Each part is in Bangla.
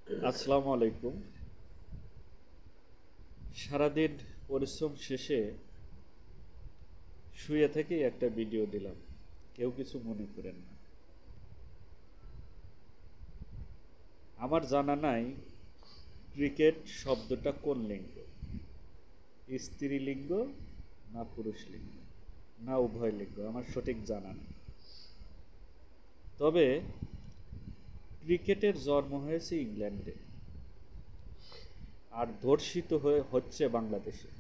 আসসালামু আলাইকুম। সারাদিন পরিশ্রম শেষে শুয়ে থেকেই একটা ভিডিও দিলাম, কেউ কিছু মনে করেন না। আমার জানা নাই ক্রিকেট শব্দটা কোন লিঙ্গ, স্ত্রীলিঙ্গ না পুরুষ লিঙ্গ না উভয় লিঙ্গ, আমার সঠিক জানা নেই। তবে ক্রিকেটের জন্ম হয়েছে ইংল্যান্ডে আর ধর্ষিত হচ্ছে বাংলাদেশে।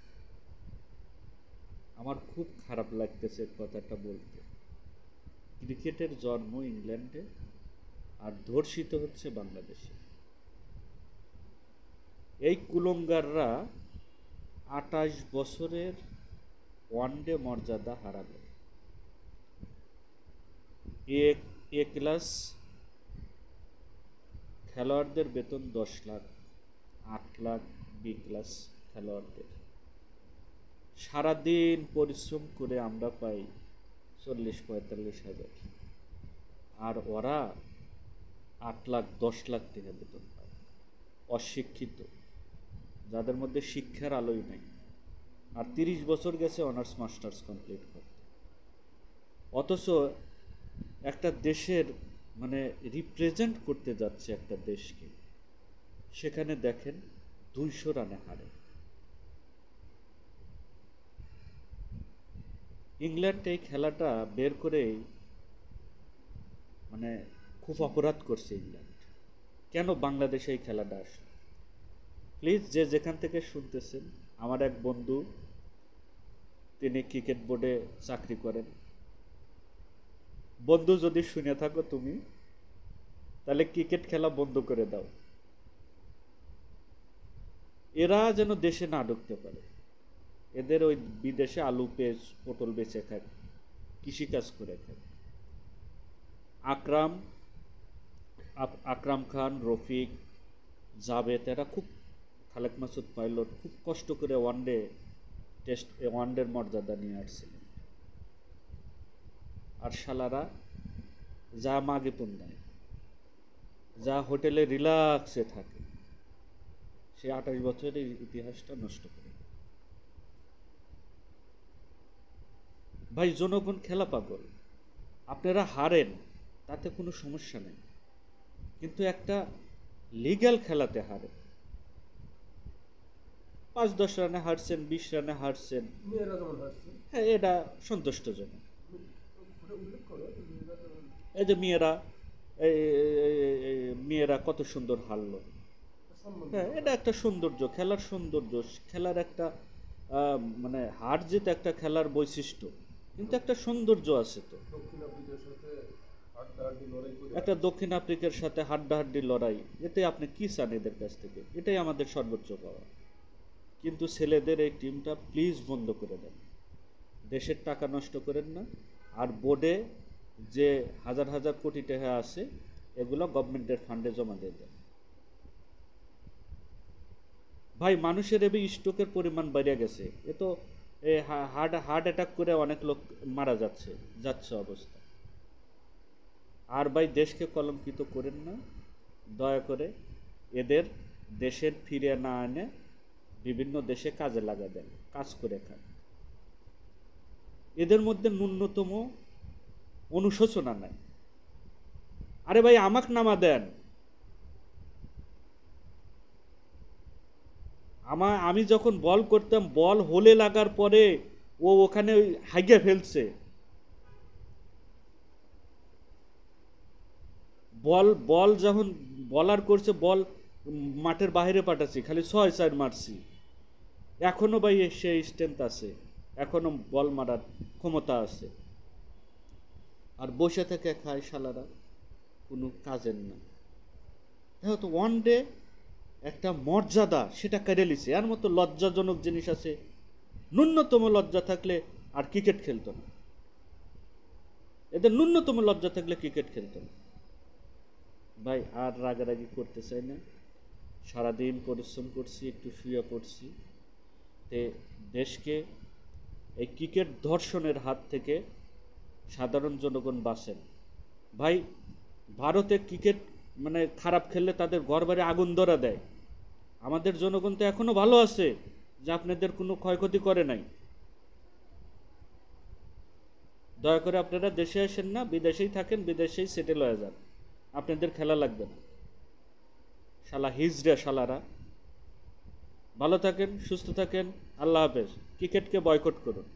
আমার খুব খারাপ লাগতেছে কথাটা বলতে। ক্রিকেটের জন্ম ইংল্যান্ডে আর ধর্ষিত হচ্ছে বাংলাদেশে। এই কুলঙ্গাররা 28 বছরের ওয়ানডে মর্যাদা হারাবে। এ এ ক্লাস খেলোয়াড়দের বেতন 10 লাখ, 8 লাখ বি ক্লাস খেলোয়াড়দের। সারাদিন পরিশ্রম করে আমরা পাই 40-45 হাজার, আর ওরা 8 লাখ 10 লাখ টাকা বেতন পায়। অশিক্ষিত, যাদের মধ্যে শিক্ষার আলোই নাই, আর 30 বছর গেছে অনার্স মাস্টার্স কমপ্লিট করতে। অথচ একটা দেশের মানে রিপ্রেজেন্ট করতে যাচ্ছে একটা দেশকে, সেখানে দেখেন 200 রানে হারে। ইংল্যান্ড এই খেলাটা বের করেই মানে খুব অপরাধ করছে ইংল্যান্ড। কেন বাংলাদেশে এই খেলাটা আসে? প্লিজ যে যেখান থেকে শুনতেছেন, আমার এক বন্ধু, তিনি ক্রিকেট বোর্ডে চাকরি করেন। বন্ধু, যদি শুনে থাকো তুমি, তাহলে ক্রিকেট খেলা বন্ধ করে দাও। এরা যেন দেশে না ঢুকতে পারে। এদের ওই বিদেশে আলু পেঁয়াজ পটল বেচে খায়, কৃষিকাজ করে খায়। আকরাম আকরাম খান, রফিক, জাভেদ, এরা খুব, খালেক মাসুদ পাইলট খুব কষ্ট করে ওয়ানডের মর্যাদা নিয়ে আসছিলেন। আর শালারা যা মাগে পুন দেয়, যা হোটেলে রিল্যাক্সে থাকে, সে 28 বছরের ইতিহাসটা নষ্ট করে। ভাই, জনগণ খেলা পাগল। আপনারা হারেন, তাতে কোনো সমস্যা নেই, কিন্তু একটা লিগ্যাল খেলাতে হারেন। 5-10 রানে হারছেন, 20 রানে হারছেন, হ্যাঁ, এটা সন্তুষ্টজনক। এই যে মেয়েরা কত সুন্দর হারলো, হ্যাঁ, এটা একটা সৌন্দর্য, খেলার সৌন্দর্য, খেলার একটা মানে হার জিত একটা খেলার বৈশিষ্ট্য, কিন্তু একটা সৌন্দর্য আছে তো। একটা দক্ষিণ আফ্রিকার সাথে হাড্ডাহাড্ডি লড়াই, এতে আপনি কি চান এদের কাছ থেকে? এটাই আমাদের সর্বোচ্চ পাওয়া। কিন্তু ছেলেদের এই টিমটা প্লিজ বন্ধ করে দেন, দেশের টাকা নষ্ট করেন না। আর বোর্ডে যে হাজার হাজার কোটি টাকা আছে, এগুলো গভর্নমেন্টের ফান্ডে জমা দিয়ে দেন। ভাই, মানুষের এবে স্ট্রোকের পরিমাণ বেড়ে গেছে। এ তো হার্ট অ্যাটাক করে অনেক লোক মারা যাচ্ছে অবস্থা। আর ভাই, দেশকে কলঙ্কিত করেন না দয়া করে। এদের দেশের ফিরে না এনে বিভিন্ন দেশে কাজে লাগা দেন, কাজ করে খান। এদের মধ্যে ন্যূনতম অনুশোচনা নাই। আরে ভাই, আমাক নামা দেন। আমি যখন বল করতাম, বল হোলে লাগার পরে ও ওখানে হাইগে ফেলছে। বল বল যখন বলার করছে, বল মাঠের বাইরে পাঠাচ্ছি, খালি 6-4 মারছি। এখনো ভাই সে স্ট্রেংথ আছে, এখনো বল মারার ক্ষমতা আছে। আর বসে থেকে খায় শালারা, কোনো কাজের না। দেখো তো, ওয়ান ডে একটা মর্যাদা, সেটা কেড়ে লিছে। এর মতো লজ্জাজনক জিনিস আছে? ন্যূনতম লজ্জা থাকলে আর ক্রিকেট খেলতো না। এদের ন্যূনতম লজ্জা থাকলে ক্রিকেট খেলতো না। ভাই, আর রাগারাগি করতে চাই না। সারাদিন পরিশ্রম করছি, একটু শুয়ে পড়ছি, তে দেশকে এই ক্রিকেট ধর্ষণের হাত থেকে সাধারণ জনগণ বাঁচেন। ভাই, ভারতে ক্রিকেট মানে খারাপ খেললে তাদের ঘর বাড়ি আগুন ধরা দেয়। আমাদের জনগণ তো এখনো ভালো আছে, যে আপনাদের কোনো ক্ষয়ক্ষতি করে নাই। দয়া করে আপনারা দেশে আসেন না, বিদেশেই থাকেন, বিদেশেই সেটেল হয়ে যান, আপনাদের খেলা লাগবে না। শালা হিজড়া শালারা। ভালো থাকেন, সুস্থ থাকেন, আল্লাহ হাফেজ। ক্রিকেটকে বয়কট করুন।